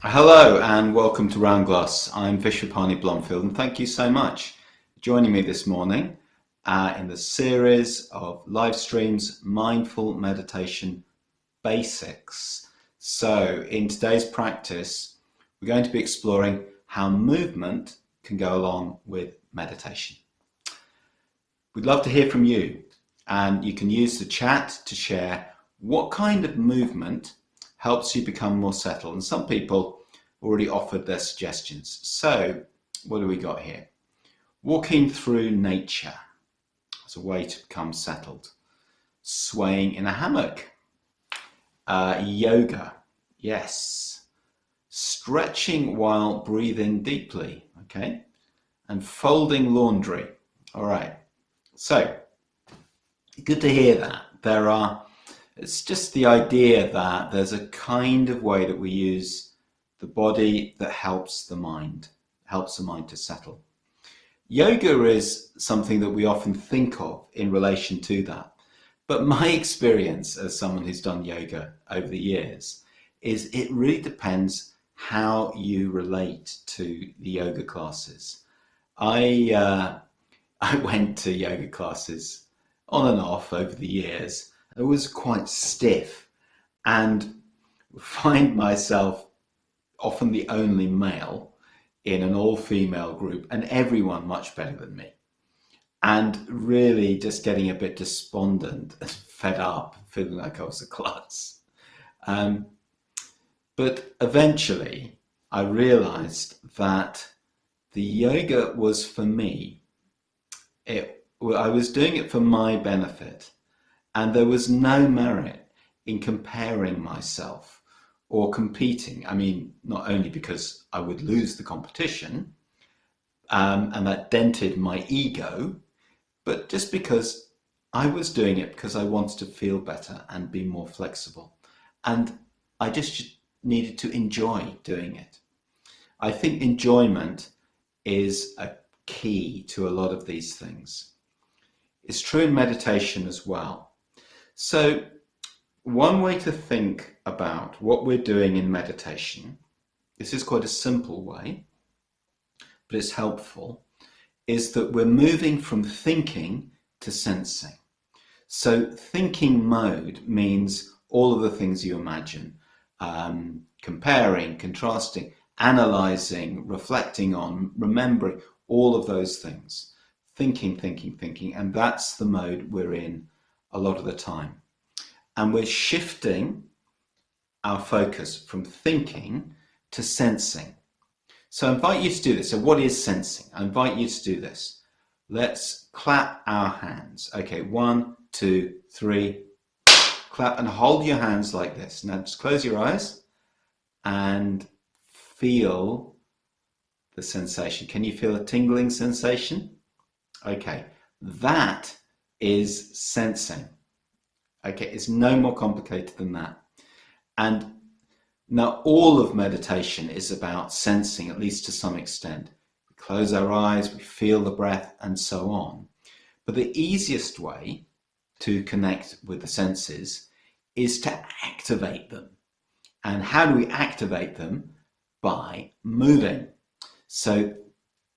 Hello and welcome to Round Glass. I'm Vishvapani Blomfield and thank you so much for joining me this morning in the series of live streams, Mindful Meditation Basics. So in today's practice, we're going to be exploring how movement can go along with meditation. We'd love to hear from you, and you can use the chat to share what kind of movement helps you become more settled. And some people already offered their suggestions. So what do we got here? Walking through nature as a way to become settled. Swaying in a hammock. Yoga, yes. Stretching while breathing deeply, okay? And folding laundry. All right. So good to hear that. It's just the idea that there's a kind of way that we use the body that helps the mind to settle. Yoga is something that we often think of in relation to that. But my experience as someone who's done yoga over the years is it really depends how you relate to the yoga classes. I went to yoga classes on and off over the years. I was quite stiff and find myself often the only male in an all-female group and everyone much better than me. And really just getting a bit despondent and fed up, feeling like I was a klutz. But eventually I realized that the yoga was for me. I was doing it for my benefit. And there was no merit in comparing myself or competing. I mean, not only because I would lose the competition, and that dented my ego, but just because I was doing it because I wanted to feel better and be more flexible. And I just needed to enjoy doing it. I think enjoyment is a key to a lot of these things. It's true in meditation as well. So one way to think about what we're doing in meditation, this is quite a simple way, but it's helpful, is that we're moving from thinking to sensing. So thinking mode means all of the things you imagine, comparing, contrasting, analyzing, reflecting on, remembering, all of those things. Thinking, and that's the mode we're in a lot of the time. And we're shifting our focus from thinking to sensing. So I invite you to do this. So what is sensing? I invite you to do this. Let's clap our hands. Okay, 1, 2, 3. Clap and hold your hands like this. Now just close your eyes and feel the sensation. Can you feel a tingling sensation? Okay, that is sensing. Okay, it's no more complicated than that. And now all of meditation is about sensing, at least to some extent. We close our eyes, we feel the breath, and so on. But the easiest way to connect with the senses is to activate them. And how do we activate them? By moving. So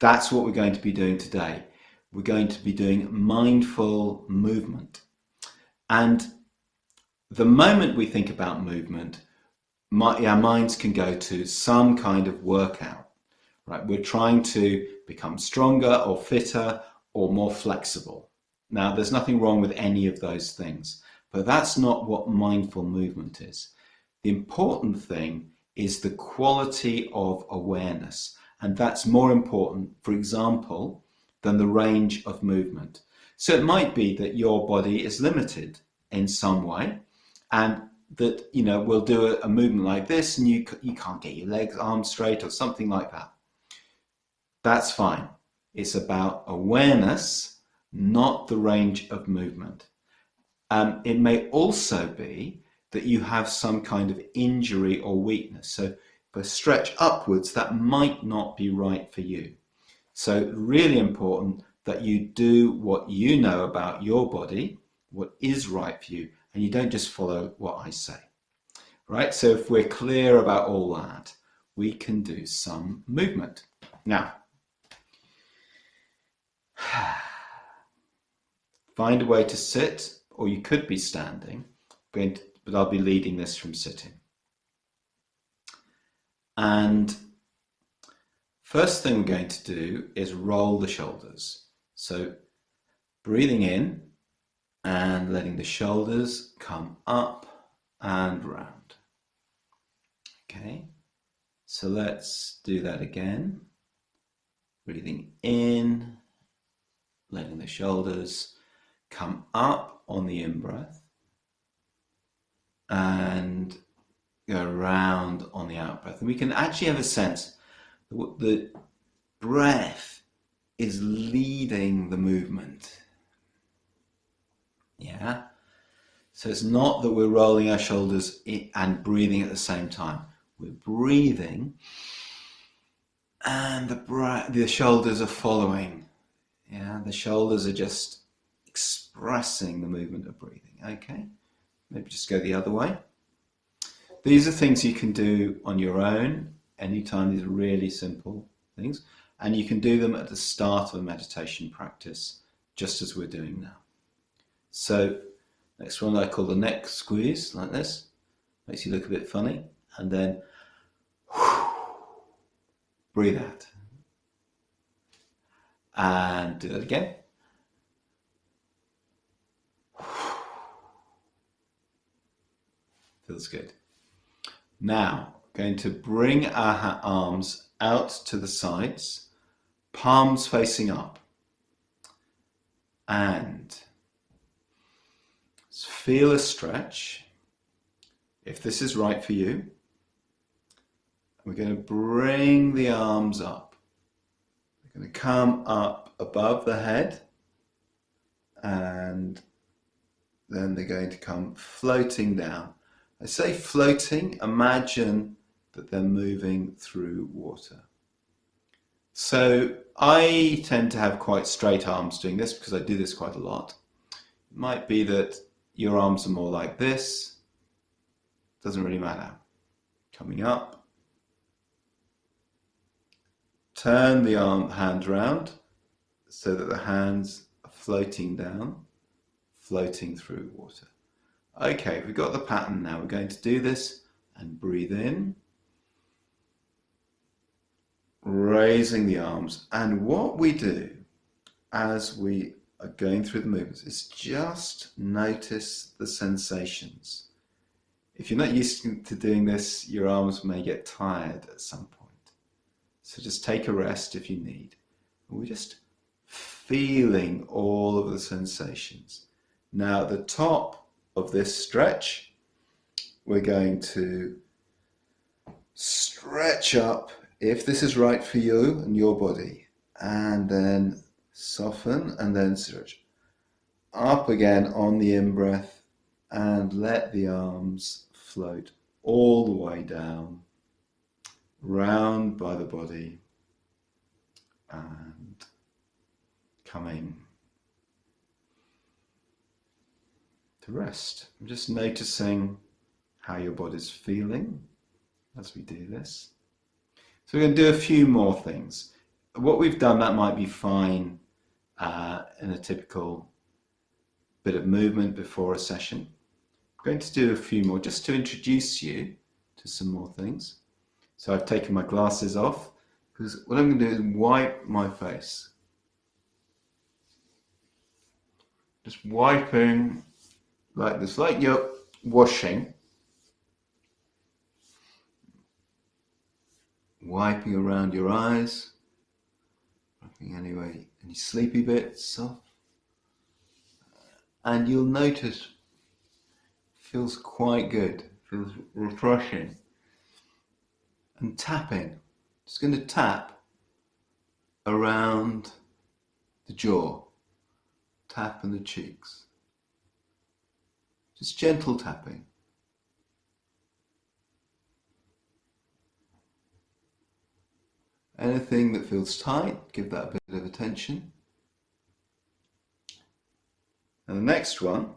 that's what we're going to be doing today. We're going to be doing mindful movement. And the moment we think about movement, our minds can go to some kind of workout, right? We're trying to become stronger or fitter or more flexible. Now, there's nothing wrong with any of those things, but that's not what mindful movement is. The important thing is the quality of awareness, and that's more important, for example, than the range of movement. So it might be that your body is limited in some way, and that, you know, we'll do a movement like this and you can't get your legs, arms straight or something like that. That's fine. It's about awareness, not the range of movement. It may also be that you have some kind of injury or weakness. So if I stretch upwards, that might not be right for you. So really important that you do what you know about your body, what is right for you, and you don't just follow what I say. Right? So if we're clear about all that, we can do some movement. Now, find a way to sit, or you could be standing, but I'll be leading this from sitting. And first thing we're going to do is roll the shoulders. So breathing in and letting the shoulders come up and round. Okay, so let's do that again. Breathing in, letting the shoulders come up on the in-breath and go around on the out-breath. And we can actually have a sense that the breath is leading the movement. Yeah? So it's not that we're rolling our shoulders and breathing at the same time. We're breathing and the shoulders are following. Yeah, the shoulders are just expressing the movement of breathing. Okay, maybe just go the other way. These are things you can do on your own anytime. These are really simple things, and you can do them at the start of a meditation practice, just as we're doing now. So next one I call the neck squeeze, like this. Makes you look a bit funny, and then breathe out. And do that again. Feels good. Now, going to bring our arms out to the sides, palms facing up. And feel a stretch. If this is right for you, we're going to bring the arms up. They're going to come up above the head, and then they're going to come floating down. I say floating, imagine that they're moving through water. So I tend to have quite straight arms doing this because I do this quite a lot. It might be that your arms are more like this. Doesn't really matter. Coming up. Turn the hand round so that the hands are floating down, floating through water. Okay, we've got the pattern now. We're going to do this and breathe in, raising the arms. And what we do as we are going through the movements is just notice the sensations. If you're not used to doing this, your arms may get tired at some point. So just take a rest if you need. And we're just feeling all of the sensations. Now at the top of this stretch, we're going to stretch up, if this is right for you and your body, and then soften and then stretch up again on the in-breath, and let the arms float all the way down, round by the body, and coming to rest. I'm just noticing how your body's feeling as we do this. So we're going to do a few more things. What we've done, that might be fine in a typical bit of movement before a session. I'm going to do a few more just to introduce you to some more things. So I've taken my glasses off because what I'm going to do is wipe my face. Just wiping like this, like you're washing. Wiping around your eyes, wiping anyway, any sleepy bits off. And you'll notice it feels quite good, feels refreshing. And tapping, just going to tap around the jaw, tap in the cheeks. Just gentle tapping. Anything that feels tight, give that a bit of attention. And the next one,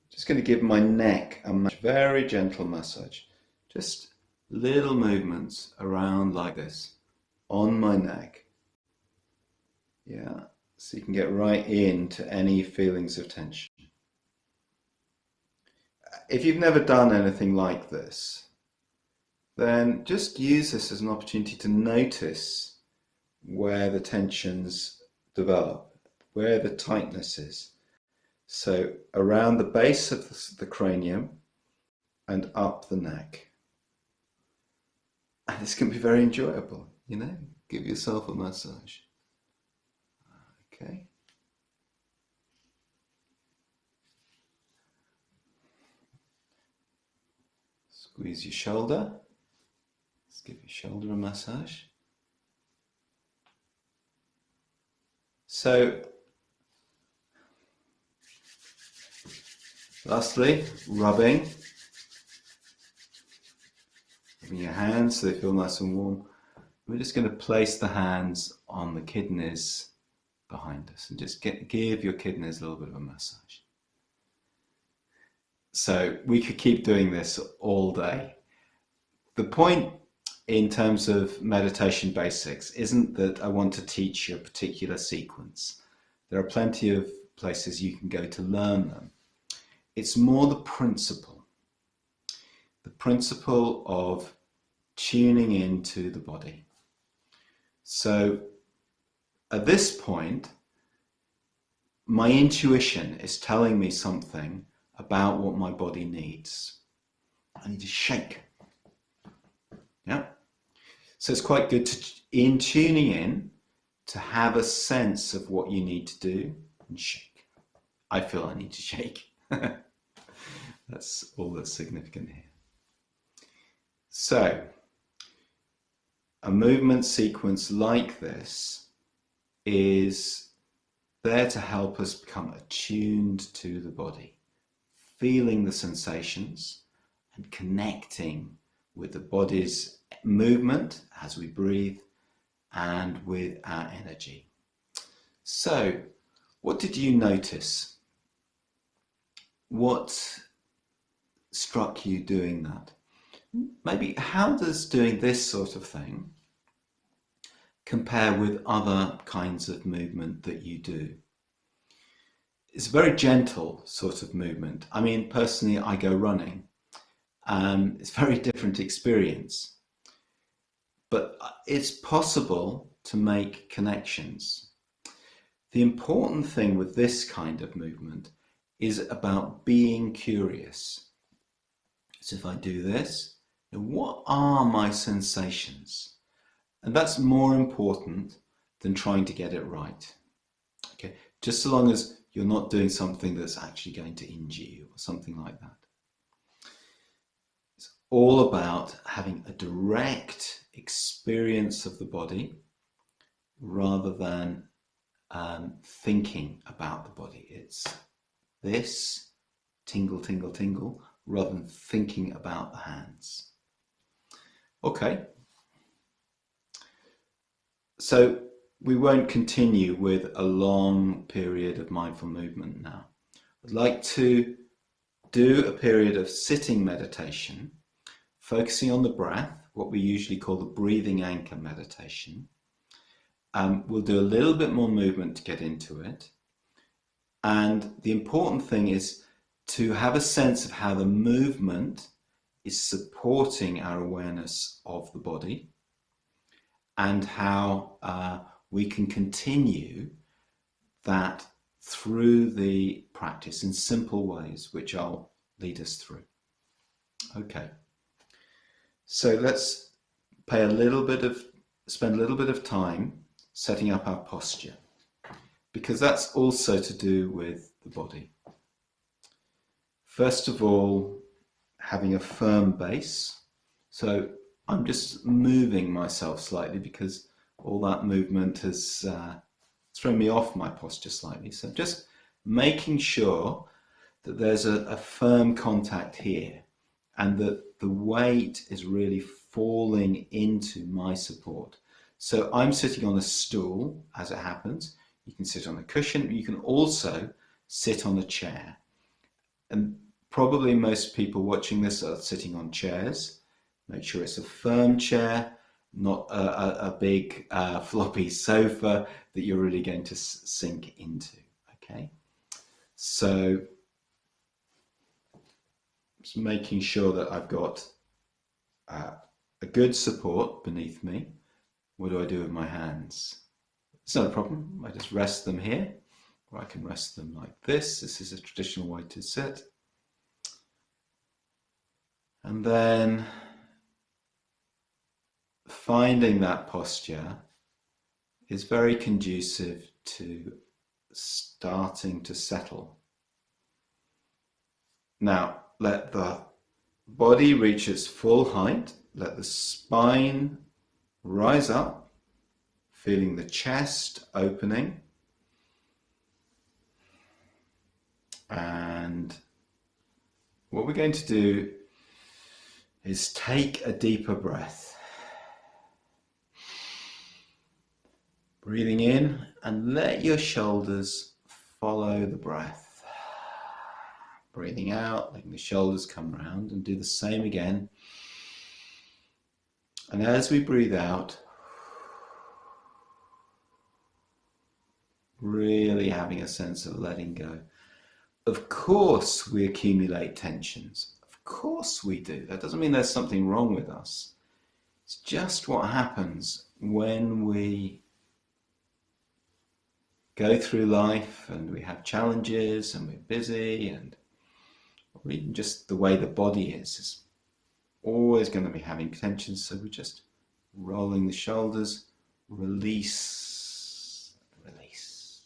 just going to give my neck a very gentle massage. Just little movements around like this on my neck. Yeah, so you can get right into any feelings of tension. If you've never done anything like this, then just use this as an opportunity to notice where the tensions develop, where the tightness is. So around the base of the cranium and up the neck. And this can be very enjoyable, you know, give yourself a massage. Okay. Squeeze your shoulder. Let's give your shoulder a massage. So, lastly, rubbing your hands so they feel nice and warm. We're just going to place the hands on the kidneys behind us and just give your kidneys a little bit of a massage. So we could keep doing this all day. The point in terms of meditation basics isn't that I want to teach you a particular sequence. There are plenty of places you can go to learn them. It's more the principle of tuning into the body. So at this point, my intuition is telling me something about what my body needs. I need to shake. Yeah. So it's quite good in tuning in to have a sense of what you need to do and shake. I feel I need to shake. That's all that's significant here. So a movement sequence like this is there to help us become attuned to the body, feeling the sensations and connecting with the body's movement as we breathe and with our energy. So, what did you notice? What struck you doing that? Maybe how does doing this sort of thing compare with other kinds of movement that you do? It's a very gentle sort of movement. I mean, personally, I go running. It's a very different experience. But it's possible to make connections. The important thing with this kind of movement is about being curious. So if I do this, what are my sensations? And that's more important than trying to get it right. Okay, just so long as you're not doing something that's actually going to injure you or something like that. It's all about having a direct experience of the body rather than thinking about the body. It's this tingle, tingle, tingle rather than thinking about the hands. Okay. So we won't continue with a long period of mindful movement now. I'd like to do a period of sitting meditation, focusing on the breath, what we usually call the breathing anchor meditation. We'll do a little bit more movement to get into it. And the important thing is to have a sense of how the movement is supporting our awareness of the body and how we can continue that through the practice in simple ways, which I'll lead us through. Okay, so let's spend a little bit of time setting up our posture, because that's also to do with the body. First of all, having a firm base. So I'm just moving myself slightly because all that movement has thrown me off my posture slightly. So just making sure that there's a firm contact here and that the weight is really falling into my support. So I'm sitting on a stool, as it happens. You can sit on a cushion. You can also sit on a chair. And probably most people watching this are sitting on chairs. Make sure it's a firm chair, not a big floppy sofa that you're really going to sink into. Okay, so just making sure that I've got a good support beneath me. What do I do with my hands? It's not a problem. I just rest them here, or I can rest them like this. This is a traditional way to sit. And then finding that posture is very conducive to starting to settle. Now, let the body reach its full height. Let the spine rise up, feeling the chest opening. And what we're going to do is take a deeper breath. Breathing in, and let your shoulders follow the breath. Breathing out, letting the shoulders come round, and do the same again. And as we breathe out, really having a sense of letting go. Of course we accumulate tensions. Of course we do. That doesn't mean there's something wrong with us. It's just what happens when we go through life and we have challenges and we're busy, and or even just the way the body is always going to be having tensions. So we're just rolling the shoulders, release, release.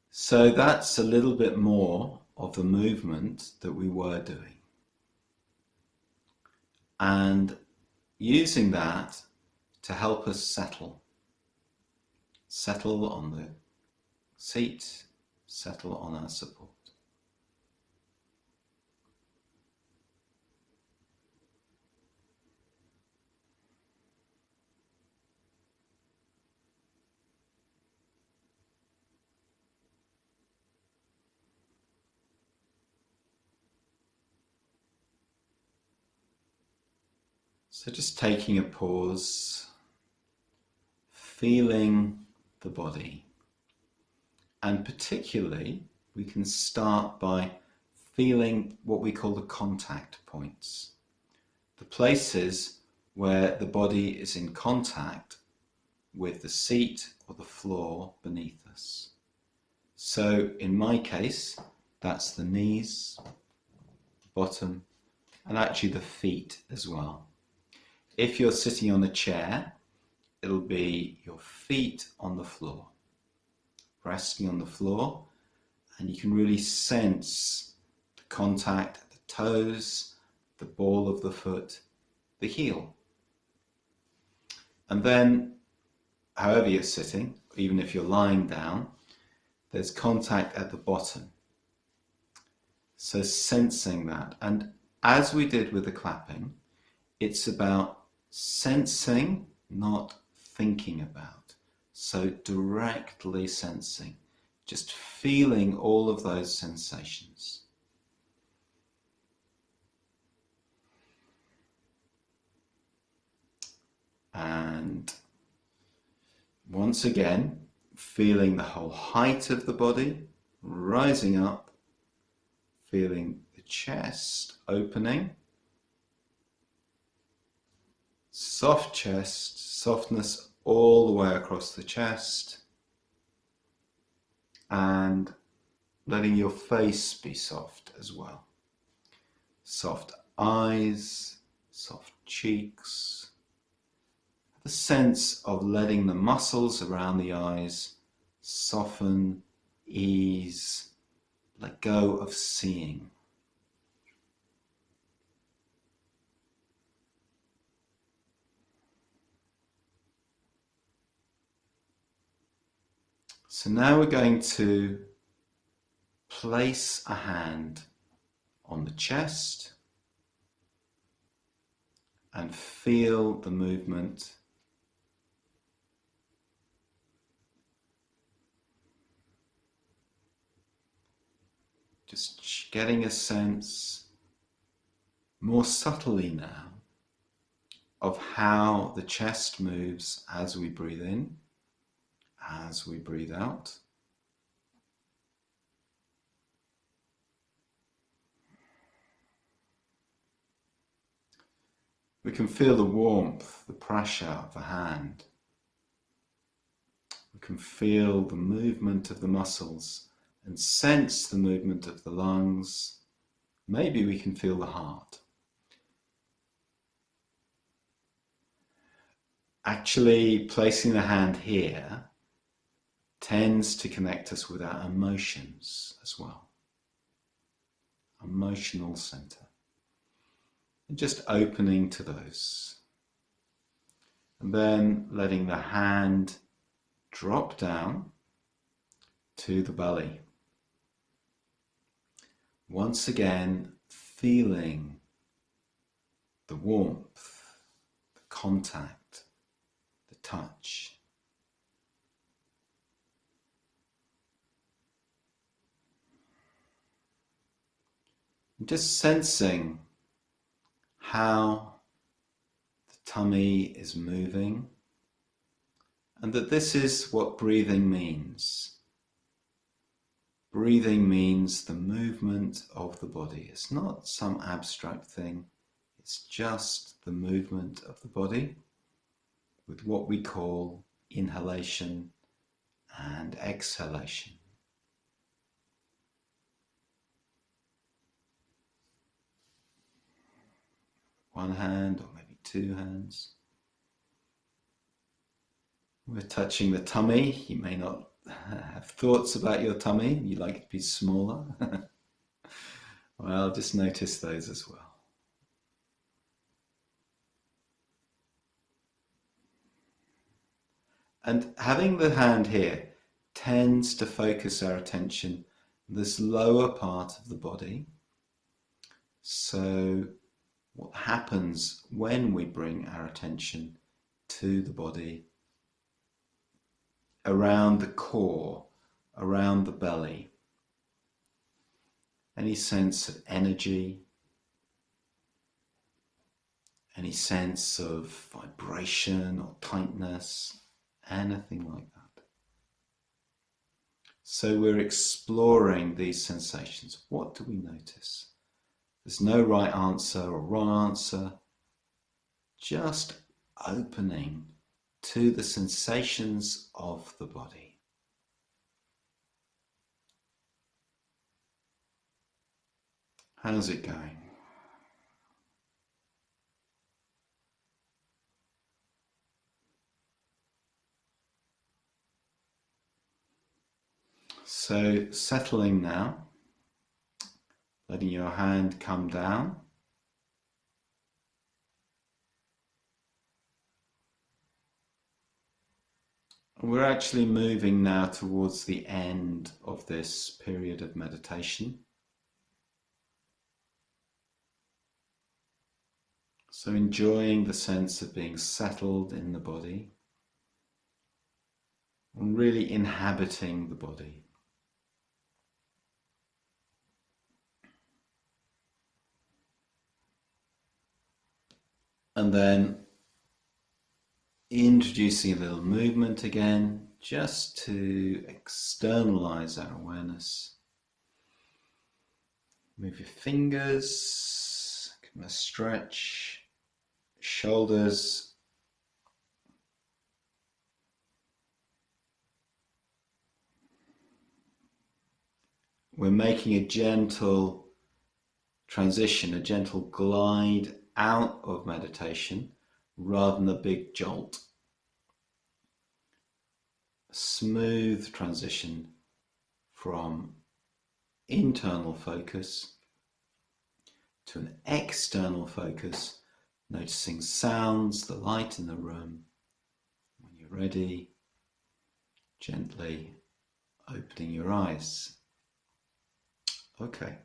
So that's a little bit more of the movement that we were doing. And using that to help us settle. Settle on the seat, settle on our support. So just taking a pause, feeling the body, and particularly we can start by feeling what we call the contact points, the places where the body is in contact with the seat or the floor beneath us. So in my case, that's the knees, bottom, and actually the feet as well. If you're sitting on a chair, it'll be your feet on the floor, resting on the floor, and you can really sense the contact at the toes, the ball of the foot, the heel. And then, however you're sitting, even if you're lying down, there's contact at the bottom. So sensing that. And as we did with the clapping, it's about sensing, not thinking about. So directly sensing, just feeling all of those sensations. And once again, feeling the whole height of the body, rising up, feeling the chest opening, soft chest, softness all the way across the chest, and letting your face be soft as well. Soft eyes, soft cheeks. The sense of letting the muscles around the eyes soften, ease, let go of seeing. So now we're going to place a hand on the chest and feel the movement. Just getting a sense more subtly now of how the chest moves as we breathe in, as we breathe out. We can feel the warmth, the pressure of the hand. We can feel the movement of the muscles and sense the movement of the lungs. Maybe we can feel the heart. Actually, placing the hand here tends to connect us with our emotions as well. Emotional center. And just opening to those. And then letting the hand drop down to the belly. Once again, feeling the warmth, the contact, the touch. And just sensing how the tummy is moving, and that this is what breathing means. Breathing means the movement of the body. It's not some abstract thing. It's just the movement of the body with what we call inhalation and exhalation. One hand or maybe two hands. We're touching the tummy. You may not have thoughts about your tummy. You like it to be smaller. Well, just notice those as well. And having the hand here tends to focus our attention on this lower part of the body. So what happens when we bring our attention to the body, around the core, around the belly? Any sense of energy, any sense of vibration or tightness, anything like that. So we're exploring these sensations. What do we notice? There's no right answer or wrong answer, just opening to the sensations of the body. How's it going? So settling now, letting your hand come down. We're actually moving now towards the end of this period of meditation. So enjoying the sense of being settled in the body and really inhabiting the body. And then introducing a little movement again, just to externalize our awareness. Move your fingers, give them a stretch, shoulders. We're making a gentle transition, a gentle glide out of meditation rather than a big jolt. A smooth transition from internal focus to an external focus, noticing sounds, the light in the room. When you're ready, gently opening your eyes. Okay.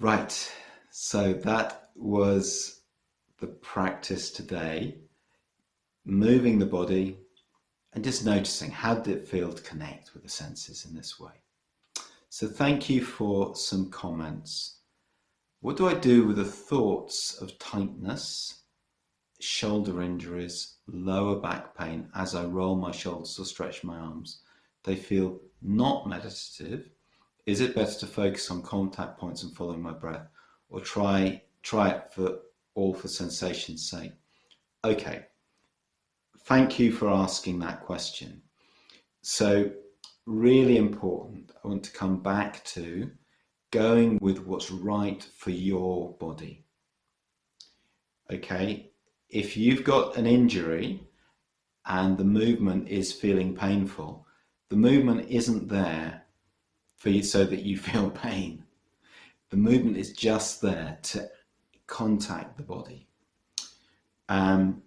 Right, so that was the practice today, moving the body and just noticing how did it feel to connect with the senses in this way. So thank you for some comments. What do I do with the thoughts of tightness, shoulder injuries, lower back pain as I roll my shoulders or stretch my arms? They feel not meditative. Is it better to focus on contact points and following my breath, or try it for sensation's sake? Okay, thank you for asking that question. So really important, I want to come back to going with what's right for your body. Okay, if you've got an injury and the movement is feeling painful, the movement isn't there for you so that you feel pain. The movement is just there to contact the body. And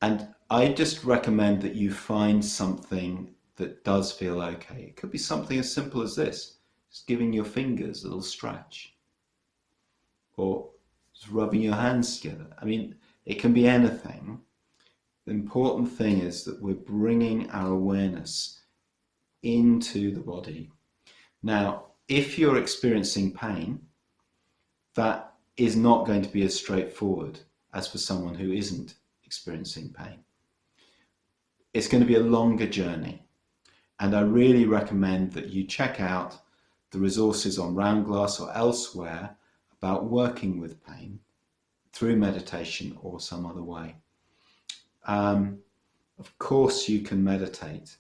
I just recommend that you find something that does feel okay. It could be something as simple as this, just giving your fingers a little stretch, or just rubbing your hands together. I mean, it can be anything. The important thing is that we're bringing our awareness into the body. Now, if you're experiencing pain, that is not going to be as straightforward as for someone who isn't experiencing pain. It's going to be a longer journey, and I really recommend that you check out the resources on Roundglass or elsewhere about working with pain through meditation or some other way. Of course you can meditate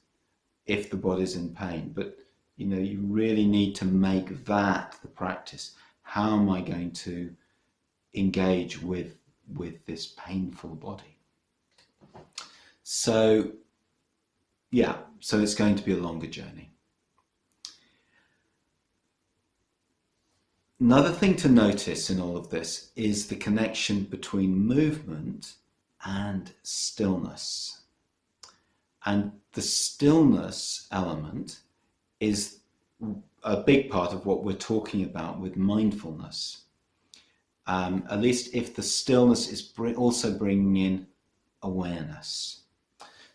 if the body's in pain, but you really need to make that the practice. How am I going to engage with this painful body? So it's going to be a longer journey. Another thing to notice in all of this is the connection between movement and stillness. And the stillness element is a big part of what we're talking about with mindfulness. At least if the stillness is also bringing in awareness.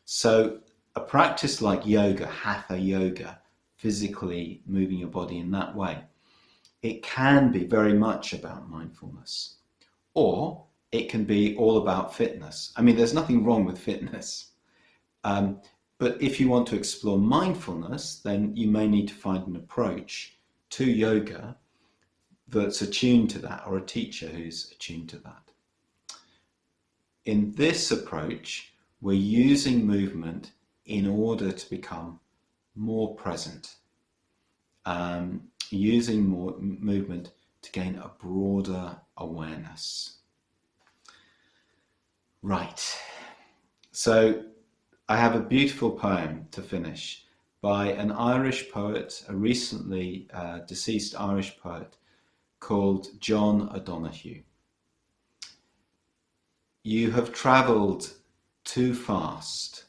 So a practice like yoga, hatha yoga, physically moving your body in that way, it can be very much about mindfulness, or it can be all about fitness. I mean, there's nothing wrong with fitness. But if you want to explore mindfulness, then you may need to find an approach to yoga that's attuned to that, or a teacher who's attuned to that. In this approach, we're using movement in order to become more present, using more movement to gain a broader awareness. Right, so I have a beautiful poem to finish by an Irish poet, a recently deceased Irish poet called John O'Donoghue. You have travelled too fast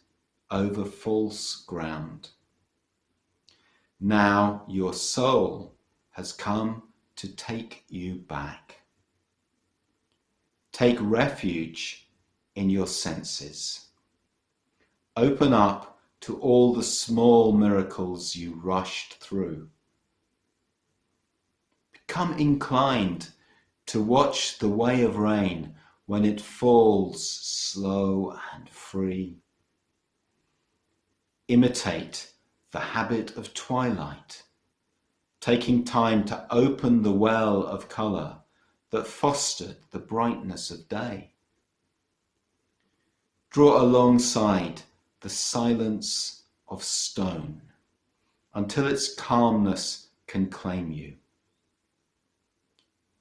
over false ground. Now your soul has come to take you back. Take refuge in your senses. Open up to all the small miracles you rushed through. Become inclined to watch the way of rain when it falls slow and free. Imitate the habit of twilight, taking time to open the well of colour that fostered the brightness of day. Draw alongside the silence of stone until its calmness can claim you.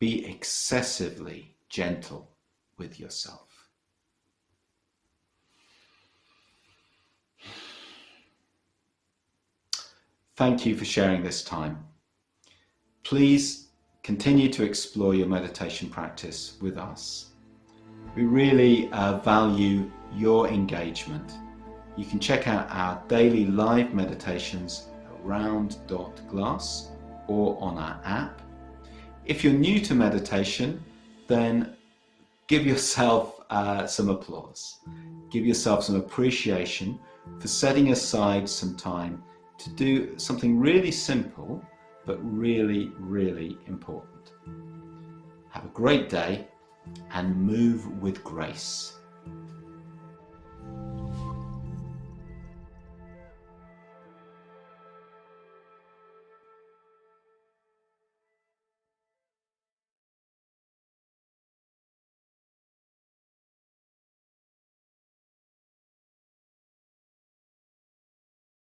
Be excessively gentle with yourself. Thank you for sharing this time. Please continue to explore your meditation practice with us. We really value your engagement. You can check out our daily live meditations at round.glass or on our app. If you're new to meditation, then give yourself some applause. Give yourself some appreciation for setting aside some time to do something really simple, but really, really important. Have a great day and move with grace.